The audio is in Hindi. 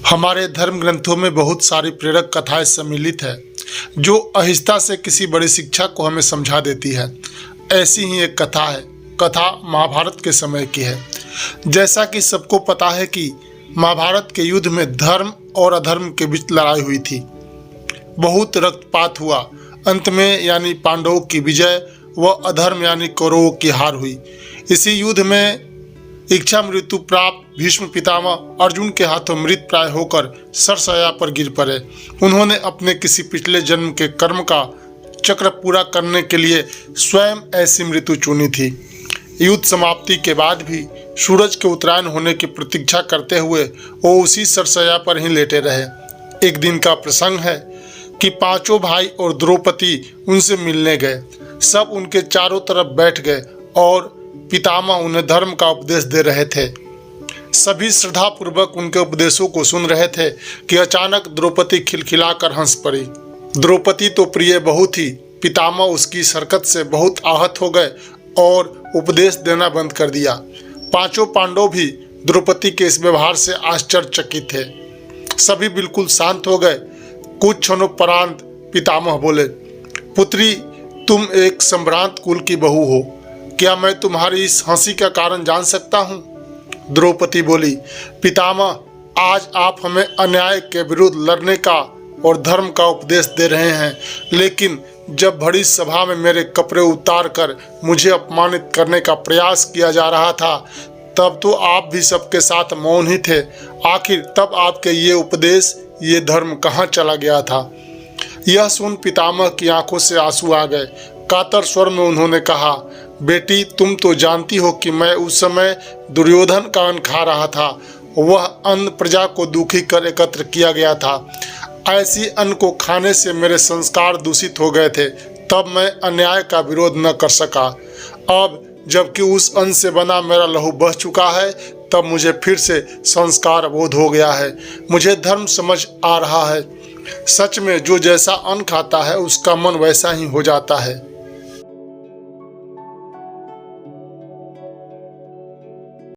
हमारे धर्म ग्रंथों में बहुत सारी प्रेरक कथाएं सम्मिलित है जो अहिंसा से किसी बड़ी शिक्षा को हमें समझा देती है। ऐसी ही एक कथा है। कथा महाभारत के समय की है। जैसा कि सबको पता है कि महाभारत के युद्ध में धर्म और अधर्म के बीच लड़ाई हुई थी। बहुत रक्तपात हुआ। अंत में यानी पांडवों की विजय व अधर्म यानी कौरवों की हार हुई। इसी युद्ध में इच्छा मृत्यु प्राप्त भीष्म पितामह अर्जुन के हाथों मृत प्राय होकर सरसया पर गिर पड़े। उन्होंने अपने किसी पिछले जन्म के कर्म का चक्र पूरा करने के लिए स्वयं ऐसी मृत्यु चुनी थी। युद्ध समाप्ति के बाद भी सूरज के उत्तरायण होने की प्रतीक्षा करते हुए वो उसी सरसया पर ही लेटे रहे। एक दिन का प्रसंग है कि पांचों भाई और द्रौपदी उनसे मिलने गए। सब उनके चारों तरफ बैठ गए और पितामह उन्हें धर्म का उपदेश दे रहे थे। सभी श्रद्धापूर्वक उनके उपदेशों को सुन रहे थे कि अचानक द्रौपदी खिलखिलाकर हंस पड़ी। द्रौपदी तो प्रिय बहू थी। पितामह उसकी इस हरकत से बहुत आहत हो गए और उपदेश देना बंद कर दिया। पांचों पांडव भी द्रौपदी के इस व्यवहार से आश्चर्यचकित थे। सभी बिल्कुल शांत हो गए। कुछ क्षणों परांत पितामह बोले, पुत्री, तुम एक संभ्रांत कुल की बहू हो। क्या मैं तुम्हारी इस हंसी का कारण जान सकता हूँ? द्रौपदी बोली, पितामह, आज आप हमें अन्याय के विरुद्ध लड़ने का और धर्म का उपदेश दे रहे हैं, लेकिन जब बड़ी सभा में मेरे कपड़े उतार कर मुझे अपमानित करने का प्रयास किया जा रहा था, तब तो आप भी सबके साथ मौन ही थे। आखिर तब आपके ये उपदेश, ये धर्म कहाँ चला गया था? यह सुन पितामह की आंखों से आंसू आ गए। कातर स्वर में उन्होंने कहा, बेटी, तुम तो जानती हो कि मैं उस समय दुर्योधन का अन्न खा रहा था। वह अन्न प्रजा को दुखी कर एकत्र किया गया था। ऐसी अन्न को खाने से मेरे संस्कार दूषित हो गए थे। तब मैं अन्याय का विरोध न कर सका। अब जबकि उस अन्न से बना मेरा लहू बह चुका है, तब मुझे फिर से संस्कार बोध हो गया है। मुझे धर्म समझ आ रहा है। सच में जो जैसा अन्न खाता है उसका मन वैसा ही हो जाता है।